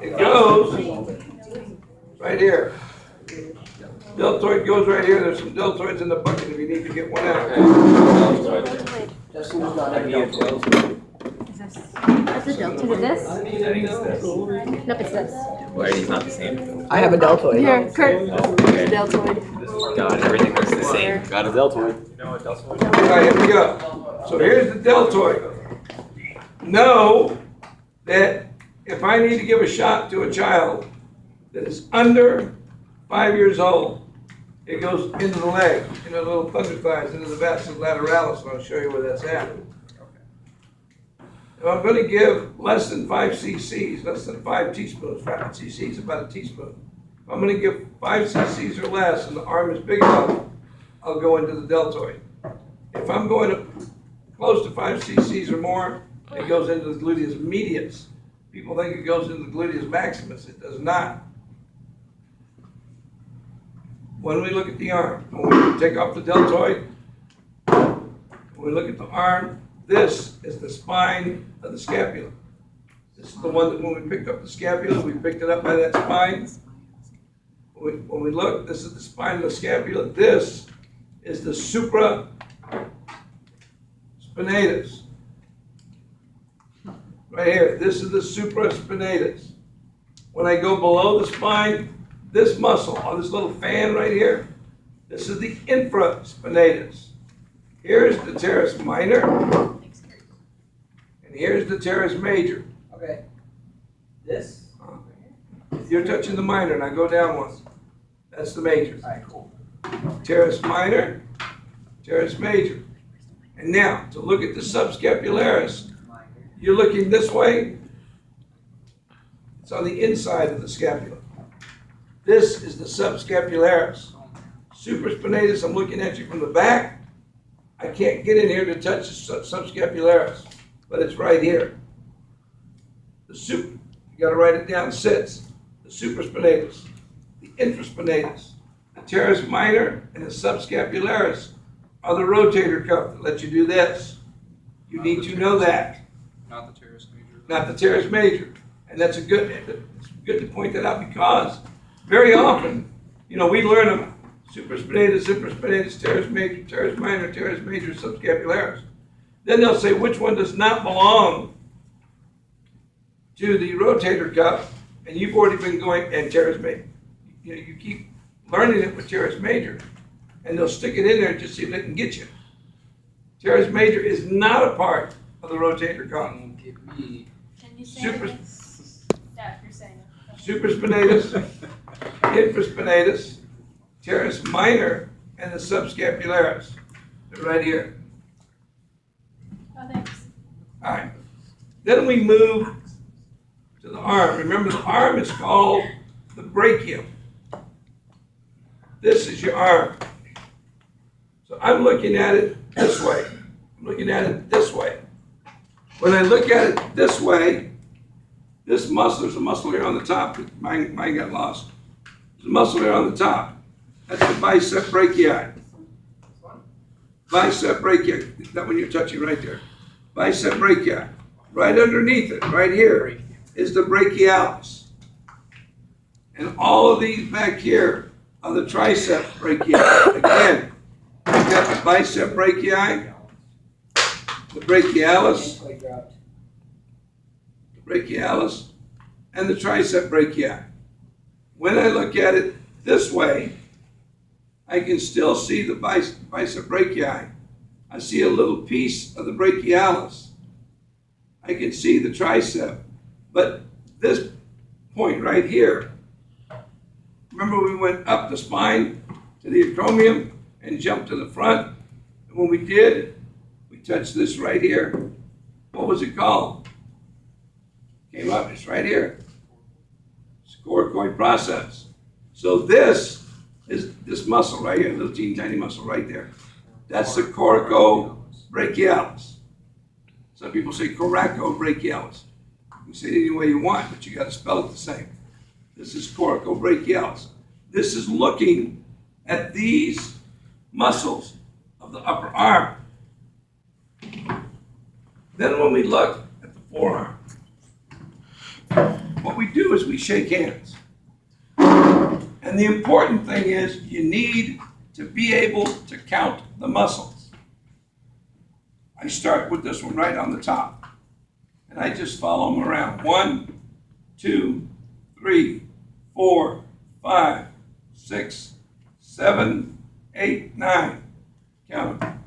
It goes right here. Deltoid goes right here. There's some deltoids in the bucket if you need to get one out. Justin's got a deltoid. That's a deltoid of this? Nope, it's this. Why are these not the same? I have a deltoid. Here, Kurt. Okay. Deltoid. God, everything looks the same. Got a deltoid. All right, here we go. So here's the deltoid. Know that if I need to give a shot to a child that is under 5 years old, it goes into the leg, into the little thunderclaps, into the vastus lateralis, and I'll show you where that's at. If I'm going to give less than 5 cc's, less than 5 teaspoons, 5 cc's about a teaspoon. If I'm going to give 5 cc's or less and the arm is big enough, I'll go into the deltoid. If I'm going to close to 5 cc's or more, it goes into the gluteus medius. People think it goes into the gluteus maximus. It does not. When we look at the arm, when we take off the deltoid, when we look at the arm, this is the spine of the scapula. This is the one that when we picked up the scapula, we picked it up by that spine. When we look, this is the spine of the scapula. This is the supraspinatus. Right here, this is the supraspinatus. When I go below the spine, this muscle on this little fan right here, this is the infraspinatus. Here's the teres minor, and here's the teres major. Okay. This? You're touching the minor, and I go down one. That's the major. All right, cool. Teres minor, teres major. And now, to look at the subscapularis, you're looking this way. It's on the inside of the scapula. This is the subscapularis. Supraspinatus, I'm looking at you from the back. I can't get in here to touch the subscapularis, but it's right here. You gotta write it down, sits. The supraspinatus, the infraspinatus, the teres minor, and the subscapularis are the rotator cuff that let you do this. You need to know that. Not the teres major. Not the teres major. And it's good to point that out because very often, we learn them supraspinatus, infraspinatus, teres major, teres minor, teres major, subscapularis. Then they'll say which one does not belong to the rotator cuff, and you've already been going, and teres major. You keep learning it with teres major, and they'll stick it in there just see if they can get you. Teres major is not a part of the rotator cuff. Don't get me. Can you say Super- it again? Yeah, you're saying it. Supraspinatus, infraspinatus, teres minor, and the subscapularis. They're right here. Oh, thanks. All right. Then we move to the arm. Remember, the arm is called the brachium. This is your arm. So I'm looking at it this way. I'm looking at it this way. When I look at it this way, this muscle, there's a muscle here on the top. Mine got lost. There's a muscle here on the top. That's the bicep brachii. Bicep brachii. That one you're touching right there. Bicep brachii. Right underneath it, right here, is the brachialis. And all of these back here are the tricep brachii. Again, you've got the bicep brachii, the brachialis, and the tricep brachii. When I look at it this way, I can still see the bicep brachii. I see a little piece of the brachialis. I can see the tricep. But this point right here, remember we went up the spine to the acromion and jumped to the front? And when we did, we touched this right here. What was it called? Came up, it's right here. It's coracoid process. So this is this muscle right here, little teeny tiny muscle right there. That's the coracobrachialis. Some people say coracobrachialis. You can say it any way you want, but you got to spell it the same. This is coracobrachialis. This is looking at these muscles of the upper arm. Then when we look at the forearm, what what we do is we shake hands. And the important thing is you need to be able to count the muscles. I start with this one right on the top. And I just follow them around. 1, 2, 3, 4, 5, 6, 7, 8, 9. Count them.